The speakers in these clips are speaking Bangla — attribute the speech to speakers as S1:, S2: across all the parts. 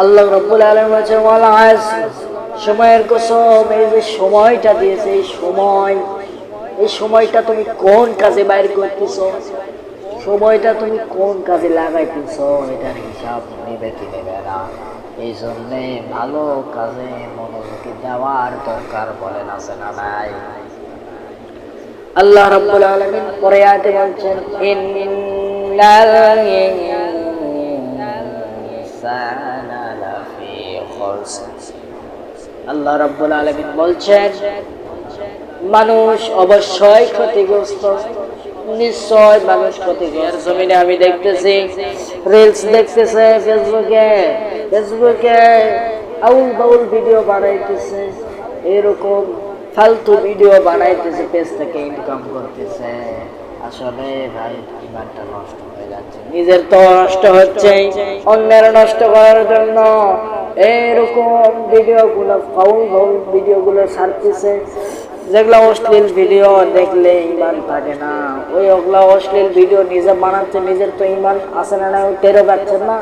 S1: আল্লাহ রাব্বুল আলামিন বলেছেন ওয়াল আসর, সময়ের কসম, এই যে সময়টা দিয়েছে, এই সময়টা তুমি কোন কাজে বাইর করতেছো, সময়টা তুমি কোন কাজে লাগাইতেছো, এটার হিসাব নেবে কি নেবে না। এই জন্যে ভালো কাজে মনোযোগী দেওয়ার দরকার বলেন আছে না নাই? আল্লাহ রাব্বুল আলামিন পরে আয়াতে বলছেন ইন্নাল ইনসানা লাফি খুসর। আল্লাহ রাব্বুল আলামিন বলছেন মানুষ অবশ্যই ক্ষতিগ্রস্ত, নিশ্চয় মানুষ ক্ষতিগ্রস্ত। জমিনে আমি দেখতেছি রিলস দেখতেছে, ফেসবুকে আউল বাউল ভিডিও বানাইতেছে, এরকম ফালতু ভিডিও বানাইতেছে, পেজ থেকে ইনকাম করতেছে। আসলে ভাই ইমানটা নষ্ট হয়ে যাচ্ছে, নিজের তো নষ্ট হচ্ছে, অন্যের নষ্ট করার জন্য এরকম ভিডিওগুলো, ফাউল ফাউল ভিডিওগুলো ছাড়তেছে, যেগুলো অশ্লীল ভিডিও দেখলে ইমান থাকে না। ওগুলা অশ্লীল ভিডিও নিজে বানাচ্ছে, নিজের তো ইমান আছে না না, টেরও পাচ্ছেন না।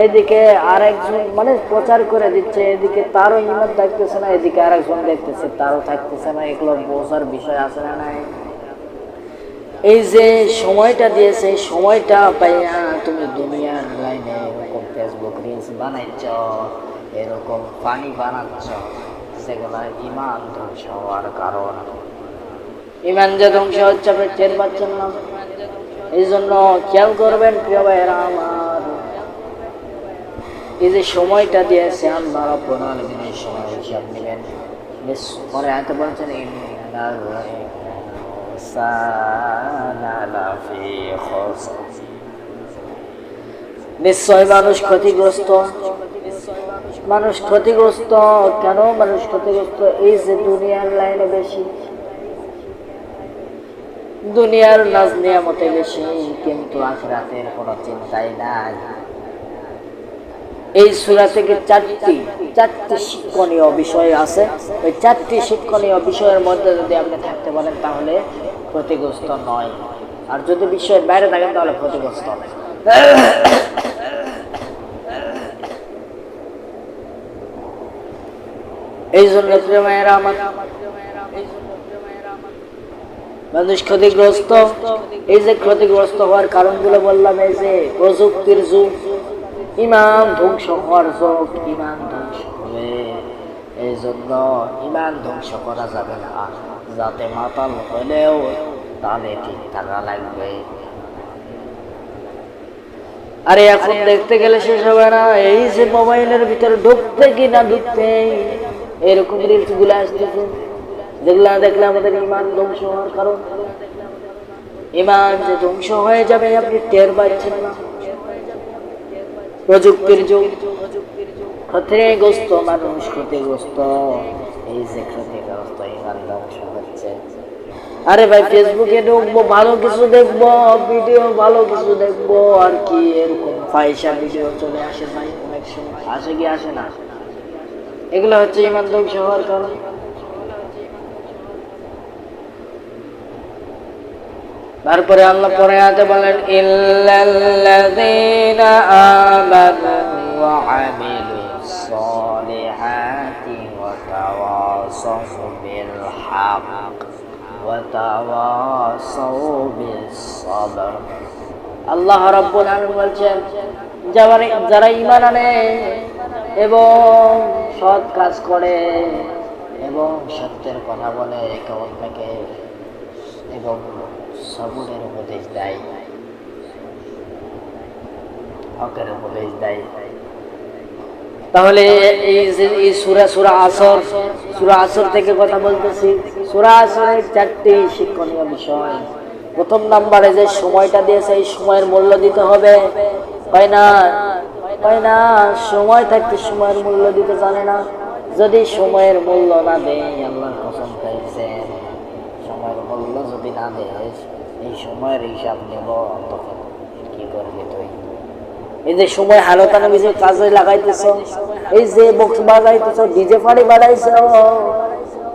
S1: এদিকে আরেকজন মানে প্রচার করে দিচ্ছে, এদিকে তারও ইমান থাকতেছে না, এদিকে আরেকজন দেখতেছে তারও থাকতেছে না। এগুলো বোঝার বিষয় আছে না নাই? এই যে সময়টা দিয়েছে, এই সময়টা পাইয়া তুমি দুনিয়ার লাইনে এরকম ফেসবুক রিলস বানাইছ, এরকম পানি বানাচ্ছ, সেগুলা ইমান ধ্বংস হওয়ার কারণ। ইমান যে ধ্বংস হচ্ছে আপনি টের পাচ্ছেন না। এই জন্য খেয়াল করবেন প্রিয় ভাইয়েরা আমার, এই যে সময়টা দিয়েছে আল্লাহ রাব্বুল আলামিন, এই সময় হিসাব নেবেন। পরে আয়াতে বলছেন ইন্নাল ইনসানা লাফি খুসর, নিশ্চয় মানুষ ক্ষতিগ্রস্ত। মানুষ ক্ষতিগ্রস্ত কেন? মানুষ ক্ষতিগ্রস্ত এই যে দুনিয়ার লাইনে বেশি, দুনিয়ার নাজ নিয়ামতে বেশি, কিন্তু আখিরাতের কোনো চিন্তাই নাই। এই সূরা থেকে চারটি শিক্ষণীয় বিষয় আছে। ওই চারটি শিক্ষণীয় বিষয়ের মধ্যে যদি আপনি থাকতে পারেন তাহলে ক্ষতিগ্রস্ত নয়, আর যদি বিষয়ের বাইরে থাকেন তাহলে ক্ষতিগ্রস্ত হবে। এই জন্য প্রিয় ভাইয়েরা আমার, মানুষ ক্ষতিগ্রস্ত। এই যে ক্ষতিগ্রস্ত হওয়ার কারণগুলো বললাম, এই যে প্রযুক্তির যুগ, ইমান ধ্বংস হওয়ার যুগ, ইমান ধ্বংস হবে। এই জন্য ইমান ধ্বংস করা যাবে না, যাতে মাতাল হলেও তাহলে ঠিক থাকা লাগবে। আরে এখন দেখতে গেলে শেষ হবে না। এই যে মোবাইলের ভিতরে ঢুকতে কি না ঢুকতে এরকম রিলস গুলো আসতেছে, যেগুলা দেখলে আমাদের ইমান ধ্বংস হওয়ার কারণ। ইমান যে ধ্বংস হয়ে যাবে আপনি টের পাচ্ছেন না। প্রযুক্তির যুগ, ক্ষতিগ্রস্ত মানুষ, ক্ষতিগ্রস্ত। এই যে ক্ষতিগ্রস্ত, ইমান ধ্বংস হচ্ছে। আরে ভাই ফেসবুকে ঢুকবো, ভালো কিছু দেখবো, ভিডিও ভালো কিছু দেখবো, আর কি এরকম ফাহিশা ভিডিও চলে আসে ভাই, অনেক সময় আসে কি আসে না। এগুলো হচ্ছে ইমান ধ্বংস হওয়ার কারণ। তারপরে আল্লাহ পরে আয়াতে বলেন ইল্লাল্লাযীনা আমানু ওয়া আমিলুস সলিহাতি ওয়া তাওয়াসাউ বিল হক ওয়া তাওয়াসাউ বিস সাবর। আল্লাহ রাব্বুল আলামিন বলছেন যারা ঈমান আনে এবং সৎ কাজ করে এবং সত্যের কথা বলে একে অন্যকে এবং সবরের উপদেশ দেয়, হকের উপদেশ দেয়। তাহলে এই সূরা আসর থেকে কথা বলতেছি। সূরা আসরের চারটি শিক্ষণীয় বিষয়। প্রথম নম্বরে যে সময়টা দিয়েছে, এই সময়ের মূল্য দিতে হবে। হয় না, সময় থাকতে সময়ের মূল্য দিতে জানে না। যদি সময়ের মূল্য না দেয়, আল্লাহর কসম খাইছেন, সময়ের মূল্য যদি না দেয়, এই সময়ের হিসাব নেব, তখন কি করবি তুই? এই যে সময় হালতানো কিছু কাজে লাগাইতেছ, এই যে বক্স বাজাইতেছ, ডিজে পানি বানাইছ,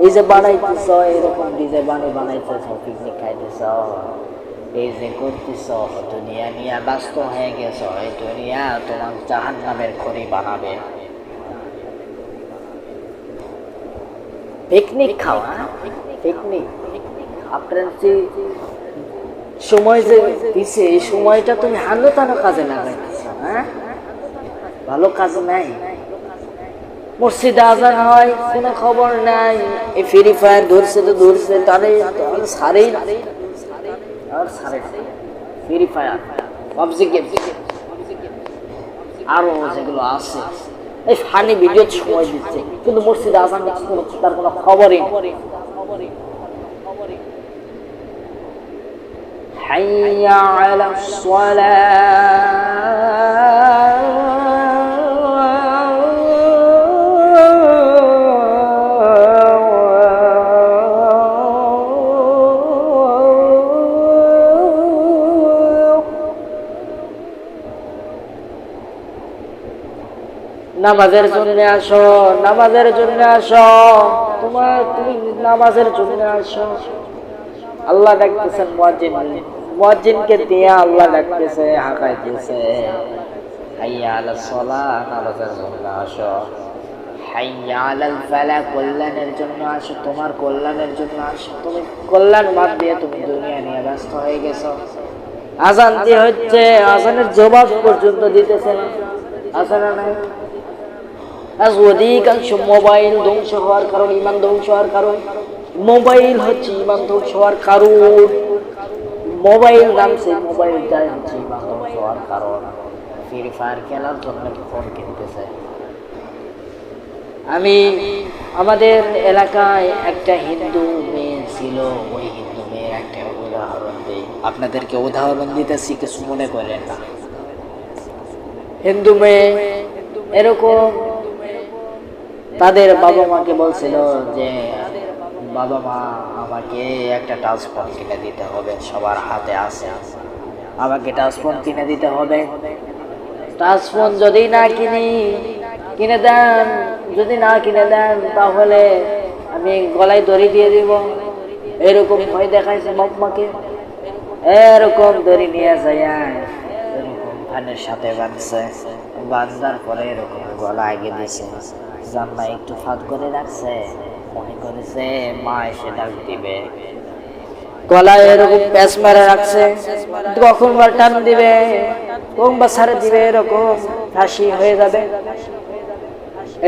S1: এই যে বানাইতেছ, এরকম ডিজে বানাইতেছ, পিকনিক খাইতেছ, এই যে করতেছ, দুনিয়া নিয়ে ব্যস্ত হয়ে গেছ, এই দুনিয়া তোমার জাহান্নামের খড়ি বানাবে। পিকনিক খাওয়া, পিকনিক আপনার যে সময় যে দিছে, এই সময়টা তুমি হানো তানো কাজে লাগাইতেছ। হ্যাঁ, ভালো কাজ নাই। মসজিদে আজান হয়, কোনো খবর নাই। এই ফ্রি ফায়ার ধরছে তো ধরছে, তাহলে সারেই আর সারে ফ্রি ফায়ার, পাবজি গেম, আরো যেগুলো আছে এই ফানি ভিডিও সময় দিচ্ছে, কিন্তু মসজিদে আজান হচ্ছে তার কোনো খবরই নেই। হাইয়া আলাস সালাহ, নামাজের জন্য আসো, নামাজের জন্য আসো, তুমি নামাজের জন্য আসো। আল্লাহ ডাকতেছেন মুয়াজ্জিন, মুয়াজ্জিনকে দিয়ে আল্লাহ ডাকতেছে, হাঁকাইতেছে, হাইয়া আলাস সালাহ, নামাজের জন্য আসো। হাইয়া আলাল ফালাহ, কল্যাণের জন্য আসো, তোমার কল্যাণের জন্য আসো। তুমি কল্যাণ বাদ দিয়ে তুমি দুনিয়া নিয়ে ব্যস্ত হয়ে গেছো। আজান দিয়ে হচ্ছে, আজানের জবাব পর্যন্ত দিতেছে না। আজান নাই। আজ অধিকাংশ মোবাইল ধ্বংস হওয়ার কারণ, ইমান ধ্বংস হওয়ার কারণ, মোবাইল হচ্ছে ইমান ধ্বংস হওয়ার কারণ। মোবাইল নামছে, মোবাইলটাই হচ্ছে ইমান ধ্বংস হওয়ার কারণ। ফ্রি ফায়ার খেলার জন্য ফোন কিনতেছে। আমি আমাদের এলাকায় একটা হিন্দু মেয়ে ছিল, ওই হিন্দু মেয়ের একটা উদাহরণ দিই আপনাদেরকে, উদাহরণ দিতেছি, কিছু মনে করেন না। হিন্দু মেয়ে এরকম তাদের বাবা মাকে বলছিল যে বাবা মা আমাকে একটা টাচ ফোন কিনে দিতে হবে, সবার হাতে আছে, আমাকে টাচ ফোন কিনে দিতে হবে। টাচ ফোন যদি না কিনে দেন, যদি না কিনে দেন তাহলে আমি গলায় দড়ি দিয়ে দিব। এরকম ভয় দেখাইছে বাবা মাকে, এরকম দড়ি নিয়ে যায়, এরকম ধানের সাথে বাঁধছে, বাঁধার পরে এরকম গলা আগে দিয়েছে, জানলা একটু ফাঁক করে রাখছে, মনে করেছে মা এসে ডাক দিবে। গলায় এরকম প্যাঁচ মেরে রাখছে, কখন বা টান দিবে, কখন বা ছাড়ে দিবে, এরকম ফাঁসি হয়ে যাবে।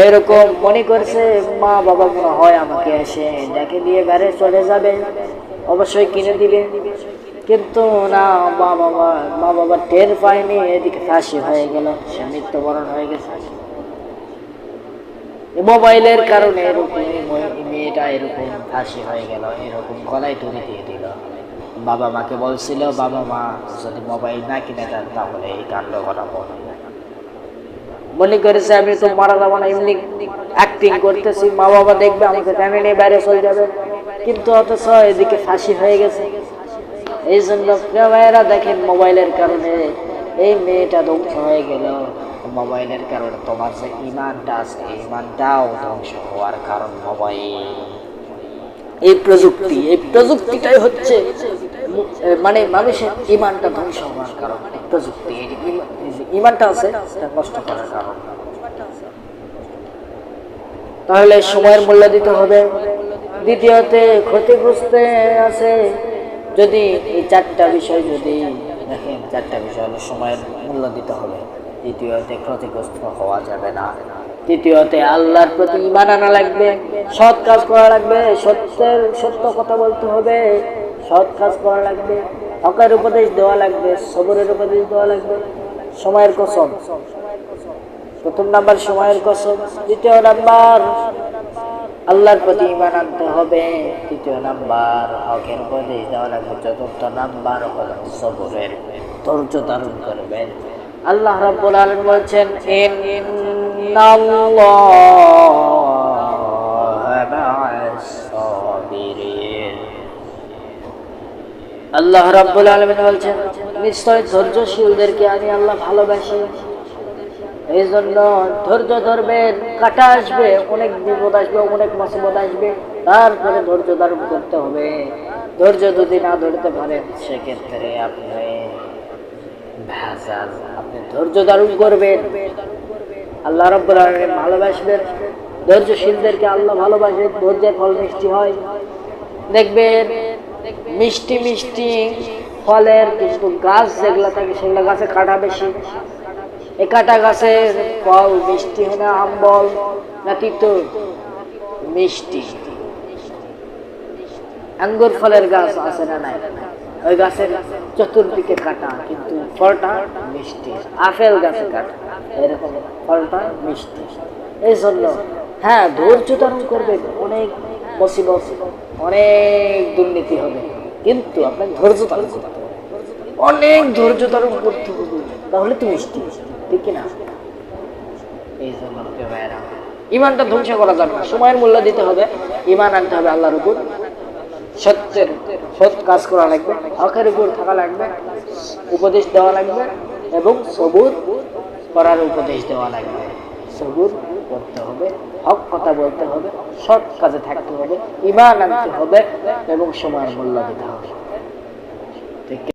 S1: এরকম মনে করছে মা বাবা মনে হয় আমাকে এসে ডেকে দিয়ে বেড়ে চলে যাবে, অবশ্যই কিনে দিবে। কিন্তু না, মা বাবা টের পায়নি, এদিকে ফাঁসি হয়ে গেল, সে মৃত্যুবরণ হয়ে গেছে। মোবাইলের কারণে এরকম মেয়েটা এরকম ফাঁসি হয়ে গেল, এরকম গলায় দড়ি দিয়ে দিল। বাবা মাকে বলছিল বাবা মা যদি মোবাইল না কিনে দেন তাহলে এই কাণ্ড ঘটাবো। মনে করেছে আমি তো মারা যাবো না, এমনি অ্যাক্টিং করতেছি, মা বাবা দেখবে আমাকে টেনে নিয়ে বাইরে চলে যাবে, কিন্তু অথচ এদিকে ফাঁসি হয়ে গেছে। এই জন্য প্রিয় ভাইয়েরা দেখেন, মোবাইলের কারণে এই মেয়েটা ধ্বংস হয়ে গেল। মোবাইলের কারণে তোমার যে ইমানটা আছে, ইমানটাও ধ্বংস হওয়ার কারণ মোবাইল। এই প্রযুক্তিটাই হচ্ছে মানে মানুষের ইমানটা ধ্বংস হওয়ার কারণ। প্রযুক্তি ইমানটা আছে এটা নষ্ট করার কারণ। তাহলে সময়ের মূল্য দিতে হবে। দ্বিতীয়তে ক্ষতিগ্রস্ত আছে, যদি এই চারটা বিষয় যদি দেখেন, চারটা বিষয় হলো সময়ের মূল্য দিতে হবে, দ্বিতীয়তে ক্ষতিগ্রস্ত হওয়া যাবে না, তৃতীয়তে আল্লাহর প্রতি ঈমান আনা লাগবে, সৎ কাজ করা লাগবে, সত্য কথা বলতে হবে, সৎ কাজ করা লাগবে, হকের উপদেশ দেওয়া লাগবে, সবরের উপদেশ দেওয়া লাগবে। সময়ের কসম, প্রথম নাম্বার সময়ের কসম, দ্বিতীয় নাম্বার আল্লাহর প্রতি ঈমান আনতে হবে, তৃতীয় নাম্বার হকের উপদেশ দেওয়া লাগবে, চতুর্থ নাম্বার হলো সবরের, ধৈর্য ধারণ করবেন। আল্লাহ রাব্বুল আলামিন বলছেন ইন্নাল্লাহা মা'আস সাবিরিন। আল্লাহ রাব্বুল আলামিন বলছেন নিশ্চয় ধৈর্যশীলদেরকে আমি আল্লাহ ভালোবাসি। এই জন্য ধৈর্য ধরবেন, কাটা আসবে, অনেক বিপদ আসবে, অনেক মুসিবত আসবে, তারপরে ধৈর্য ধারণ করতে হবে। ধৈর্য যদি না ধরতে পারেন সেক্ষেত্রে আপনি ভেজাল। আপনি ধৈর্য ধারণ করবেন, আল্লাহ রাব্বুল আলামিন ভালোবাসবেন। ধৈর্যশীলদেরকে আল্লাহ ভালোবাসেন, ধৈর্যের ফল মিষ্টি হয়। দেখবেন মিষ্টি মিষ্টি ফলের কিন্তু গাছ যেগুলা থাকে সেগুলা গাছে কাটা বেশি। এই কাটা গাছের ফল মিষ্টি হয় না আম্বল নাকি তো মিষ্টি। আঙ্গুর ফলের গাছ আছে না নাই, ওই গাছের চতুর্দিকে কাটা কিন্তু ফলটা মিষ্টি। আপেল গাছে কাটা, এরকম ফলটা মিষ্টি। এই জন্য হ্যাঁ ধৈর্য ধারণ করবেন, অনেক মুসিবত অনেক দুর্নীতি হবে, কিন্তু আপনাকে ধৈর্য ধারণ করতে হবে, অনেক ধৈর্য ধারণ করতে হবে, তাহলে তো মিষ্টি, ঠিক কিনা? এই জন্য ইমানটা ধ্বংস করা যাবে না, সময়ের মূল্য দিতে হবে, ইমান আনতে হবে আল্লাহর উপর, সত্যের সৎ কাজ করা লাগবে, হকের উপর থাকা লাগবে, উপদেশ দেওয়া লাগবে এবং সবুর করার উপদেশ দেওয়া লাগবে। সবুর করতে হবে, হক কথা বলতে হবে, সৎ কাজে থাকতে হবে, ইমান আনতে হবে এবং সময়ের মূল্য দিতে হবে। ঠিক